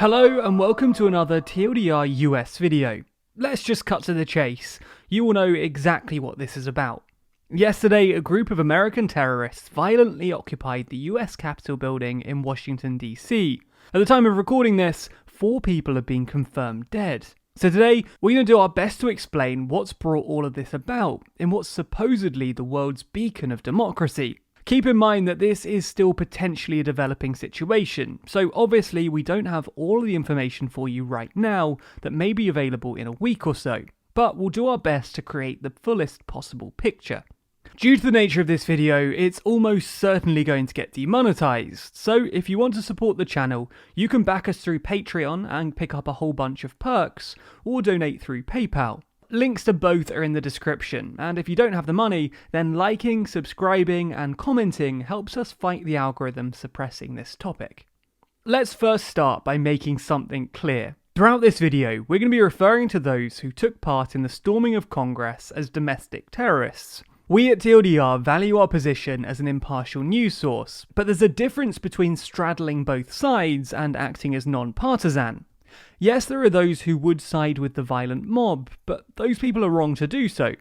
Hello and welcome to another TLDR US video. Let's just cut to the chase. You will know exactly what this is about. Yesterday, a group of American terrorists violently occupied the US Capitol building in Washington, D.C. At the time of recording this, 4 people have been confirmed dead. So today, we're going to do our best to explain what's brought all of this about in what's supposedly the world's beacon of democracy. Keep in mind that this is still potentially a developing situation, so obviously we don't have all of the information for you right now that may be available in a week or so, but we'll do our best to create the fullest possible picture. Due to the nature of this video, it's almost certainly going to get demonetized, so if you want to support the channel, you can back us through Patreon and pick up a whole bunch of perks, or donate through PayPal. Links to both are in the description, and if you don't have the money, then liking, subscribing, and commenting helps us fight the algorithm suppressing this topic. Let's first start by making something clear. Throughout this video, we're going to be referring to those who took part in the storming of Congress as domestic terrorists. We at TLDR value our position as an impartial news source, but there's a difference between straddling both sides and acting as non-partisan. Yes, there are those who would side with the violent mob, but those people are wrong to do so.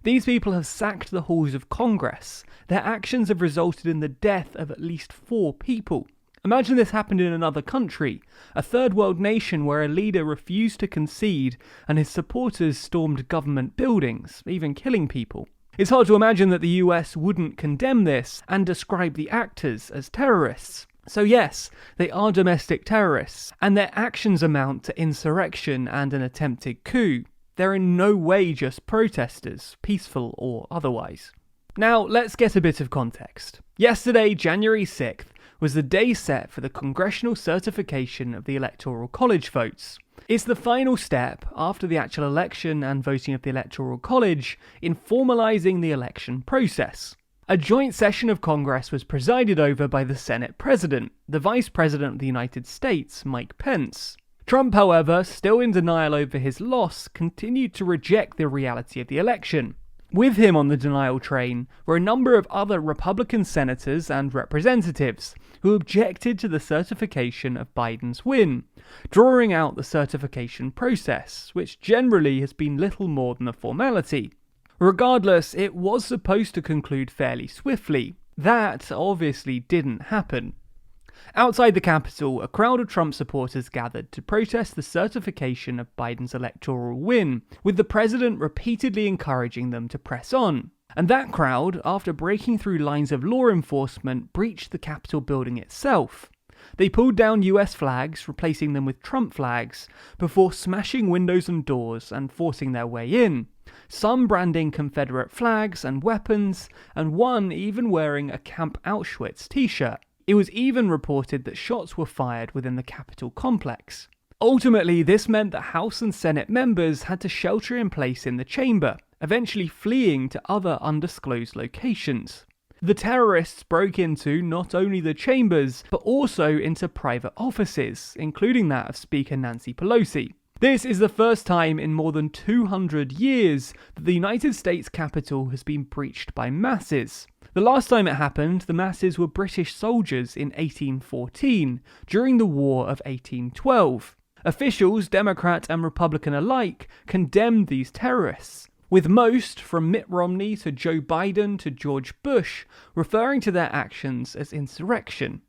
These people have sacked the halls of Congress. Their actions have resulted in the death of at least 4 people. Imagine this happened in another country, a third world nation where a leader refused to concede and his supporters stormed government buildings, even killing people. It's hard to imagine that the US wouldn't condemn this and describe the actors as terrorists. So yes, they are domestic terrorists, and their actions amount to insurrection and an attempted coup. They're in no way just protesters, peaceful or otherwise. Now, let's get a bit of context. Yesterday, January 6th, was the day set for the congressional certification of the Electoral College votes. It's the final step, after the actual election and voting of the Electoral College, in formalising the election process. A joint session of Congress was presided over by the Senate President, the Vice President of the United States, Mike Pence. Trump, however, still in denial over his loss, continued to reject the reality of the election. With him on the denial train were a number of other Republican senators and representatives who objected to the certification of Biden's win, drawing out the certification process, which generally has been little more than a formality. Regardless, it was supposed to conclude fairly swiftly. That obviously didn't happen. Outside the Capitol, a crowd of Trump supporters gathered to protest the certification of Biden's electoral win, with the president repeatedly encouraging them to press on. And that crowd, after breaking through lines of law enforcement, breached the Capitol building itself. They pulled down US flags, replacing them with Trump flags, before smashing windows and doors and forcing their way in. Some branding Confederate flags and weapons, and one even wearing a Camp Auschwitz t-shirt. It was even reported that shots were fired within the Capitol complex. Ultimately, this meant that House and Senate members had to shelter in place in the chamber, eventually fleeing to other undisclosed locations. The terrorists broke into not only the chambers, but also into private offices, including that of Speaker Nancy Pelosi. This is the first time in more than 200 years that the United States Capitol has been breached by masses. The last time it happened, the masses were British soldiers in 1814, during the War of 1812. Officials, Democrat and Republican alike, condemned these terrorists, with most, from Mitt Romney to Joe Biden to George Bush, referring to their actions as insurrection.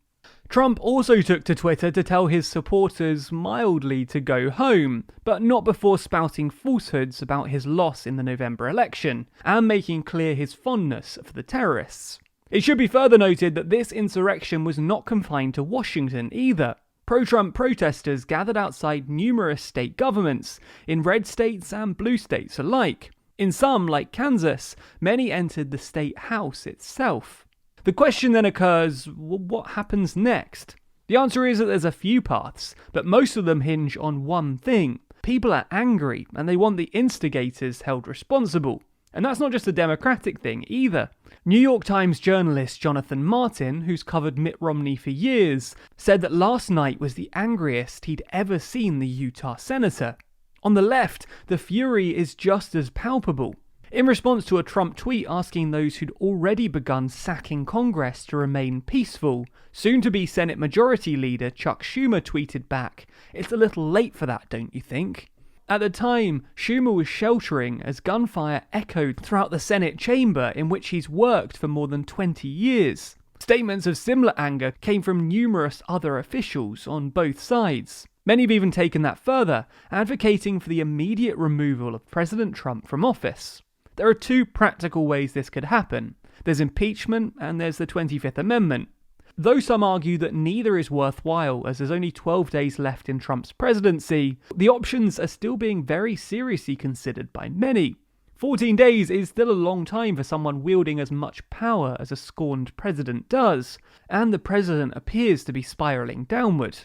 Trump also took to Twitter to tell his supporters mildly to go home, but not before spouting falsehoods about his loss in the November election, and making clear his fondness for the terrorists. It should be further noted that this insurrection was not confined to Washington either. Pro-Trump protesters gathered outside numerous state governments, in red states and blue states alike. In some, like Kansas, many entered the state house itself. The question then occurs, what happens next? The answer is that there's a few paths, but most of them hinge on one thing. People are angry, and they want the instigators held responsible. And that's not just a Democratic thing either. New York Times journalist Jonathan Martin, who's covered Mitt Romney for years, said that last night was the angriest he'd ever seen the Utah senator. On the left, the fury is just as palpable. In response to a Trump tweet asking those who'd already begun sacking Congress to remain peaceful, soon-to-be Senate Majority Leader Chuck Schumer tweeted back, "It's a little late for that, don't you think?" At the time, Schumer was sheltering as gunfire echoed throughout the Senate chamber in which he's worked for more than 20 years. Statements of similar anger came from numerous other officials on both sides. Many have even taken that further, advocating for the immediate removal of President Trump from office. There are two practical ways this could happen. There's impeachment and there's the 25th Amendment. Though some argue that neither is worthwhile as there's only 12 days left in Trump's presidency, the options are still being very seriously considered by many. 14 days is still a long time for someone wielding as much power as a scorned president does, and the president appears to be spiralling downward.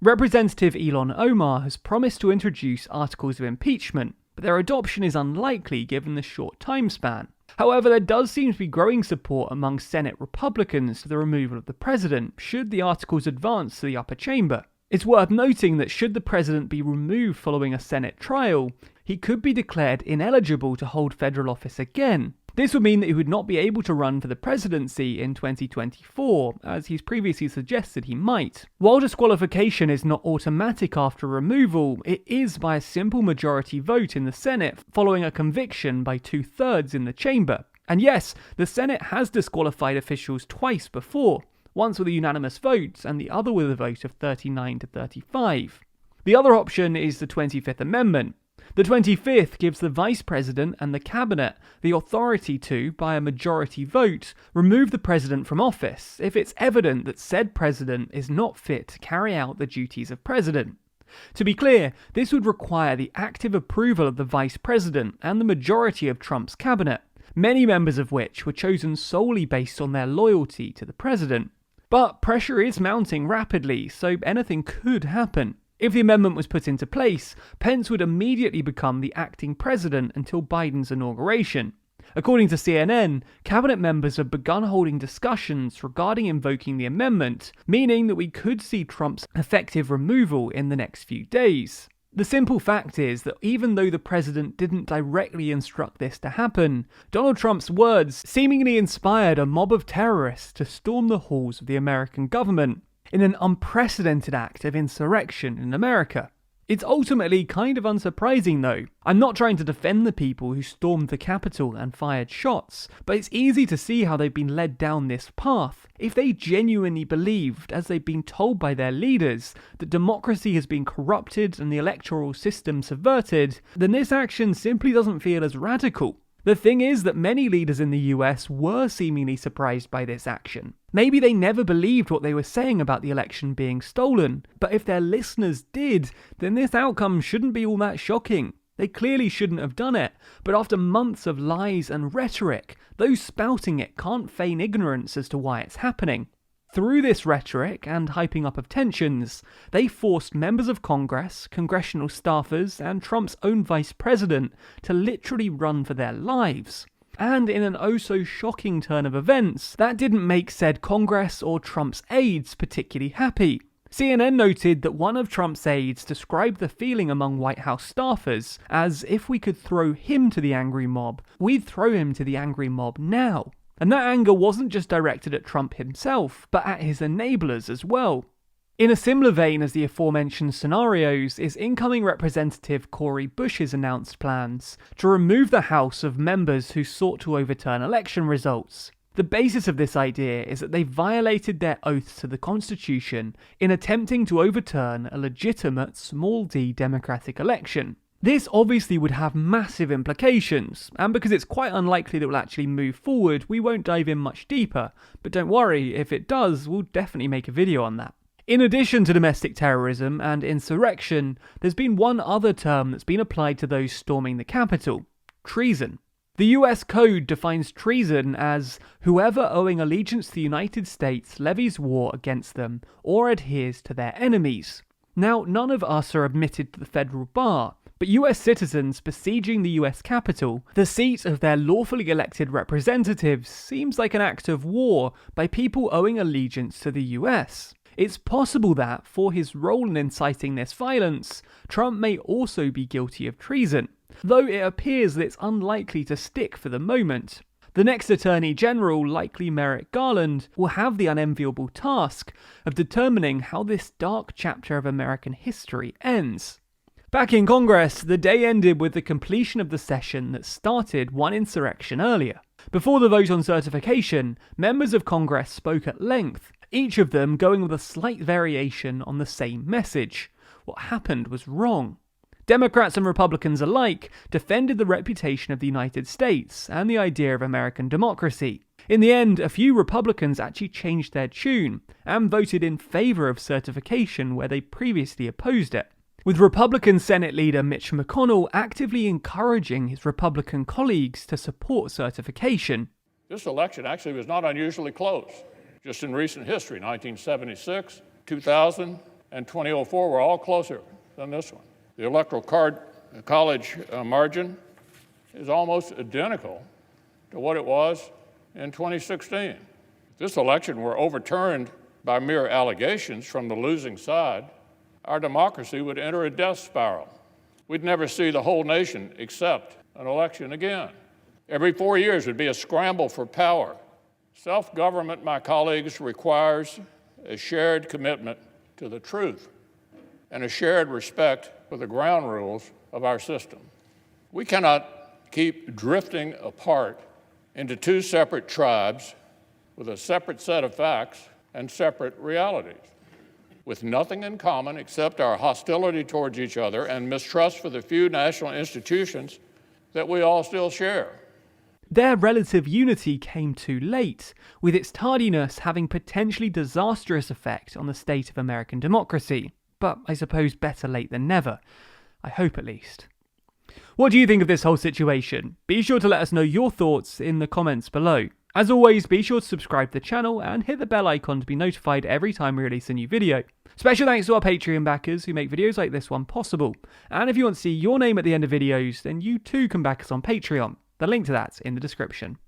Representative Ilhan Omar has promised to introduce articles of impeachment, but their adoption is unlikely given the short time span. However, there does seem to be growing support among Senate Republicans for the removal of the president, should the articles advance to the upper chamber. It's worth noting that should the president be removed following a Senate trial, he could be declared ineligible to hold federal office again. This would mean that he would not be able to run for the presidency in 2024, as he's previously suggested he might. While disqualification is not automatic after removal, it is by a simple majority vote in the Senate following a conviction by 2/3 in the chamber. And yes, the Senate has disqualified officials twice before, once with a unanimous vote and the other with a vote of 39 to 35. The other option is the 25th Amendment. The 25th gives the Vice President and the Cabinet the authority to, by a majority vote, remove the President from office if it's evident that said President is not fit to carry out the duties of President. To be clear, this would require the active approval of the Vice President and the majority of Trump's Cabinet, many members of which were chosen solely based on their loyalty to the President. But pressure is mounting rapidly, so anything could happen. If the amendment was put into place, Pence would immediately become the acting president until Biden's inauguration. According to CNN, cabinet members have begun holding discussions regarding invoking the amendment, meaning that we could see Trump's effective removal in the next few days. The simple fact is that even though the president didn't directly instruct this to happen, Donald Trump's words seemingly inspired a mob of terrorists to storm the halls of the American government, in an unprecedented act of insurrection in America. It's ultimately kind of unsurprising though. I'm not trying to defend the people who stormed the Capitol and fired shots, but it's easy to see how they've been led down this path. If they genuinely believed, as they've been told by their leaders, that democracy has been corrupted and the electoral system subverted, then this action simply doesn't feel as radical. The thing is that many leaders in the US were seemingly surprised by this action. Maybe they never believed what they were saying about the election being stolen, but if their listeners did, then this outcome shouldn't be all that shocking. They clearly shouldn't have done it, but after months of lies and rhetoric, those spouting it can't feign ignorance as to why it's happening. Through this rhetoric and hyping up of tensions, they forced members of Congress, congressional staffers, and Trump's own vice president to literally run for their lives. And in an oh-so-shocking turn of events, that didn't make said Congress or Trump's aides particularly happy. CNN noted that one of Trump's aides described the feeling among White House staffers as if we could throw him to the angry mob, we'd throw him to the angry mob now. And that anger wasn't just directed at Trump himself, but at his enablers as well. In a similar vein as the aforementioned scenarios is incoming Representative Cori Bush's announced plans to remove the House of members who sought to overturn election results. The basis of this idea is that they violated their oaths to the Constitution in attempting to overturn a legitimate small d democratic election. This obviously would have massive implications, and because it's quite unlikely that it will actually move forward, we won't dive in much deeper, but don't worry, if it does, we'll definitely make a video on that. In addition to domestic terrorism and insurrection, there's been one other term that's been applied to those storming the Capitol: treason. The US Code defines treason as whoever owing allegiance to the United States levies war against them or adheres to their enemies. Now, none of us are admitted to the federal bar, but US citizens besieging the US Capitol, the seat of their lawfully elected representatives, seems like an act of war by people owing allegiance to the US. It's possible that, for his role in inciting this violence, Trump may also be guilty of treason. though it appears that it's unlikely to stick for the moment. The next Attorney General, likely Merrick Garland, will have the unenviable task of determining how this dark chapter of American history ends. Back in Congress, the day ended with the completion of the session that started one insurrection earlier. Before the vote on certification, members of Congress spoke at length, each of them going with a slight variation on the same message. What happened was wrong. Democrats and Republicans alike defended the reputation of the United States and the idea of American democracy. In the end, a few Republicans actually changed their tune and voted in favor of certification where they previously opposed it, with Republican Senate leader Mitch McConnell actively encouraging his Republican colleagues to support certification. This election actually was not unusually close. Just in recent history, 1976, 2000, and 2004 were all closer than this one. The Electoral College margin is almost identical to what it was in 2016. If this election were overturned by mere allegations from the losing side, our democracy would enter a death spiral. We'd never see the whole nation accept an election again. Every 4 years would be a scramble for power. Self-government, my colleagues, requires a shared commitment to the truth and a shared respect for the ground rules of our system. We cannot keep drifting apart into two separate tribes with a separate set of facts and separate realities, with nothing in common except our hostility towards each other and mistrust for the few national institutions that we all still share. Their relative unity came too late, with its tardiness having potentially disastrous effect on the state of American democracy. But I suppose better late than never. I hope at least. What do you think of this whole situation? Be sure to let us know your thoughts in the comments below. As always, be sure to subscribe to the channel and hit the bell icon to be notified every time we release a new video. Special thanks to our Patreon backers who make videos like this one possible. And if you want to see your name at the end of videos, then you too can back us on Patreon. The link to that's in the description.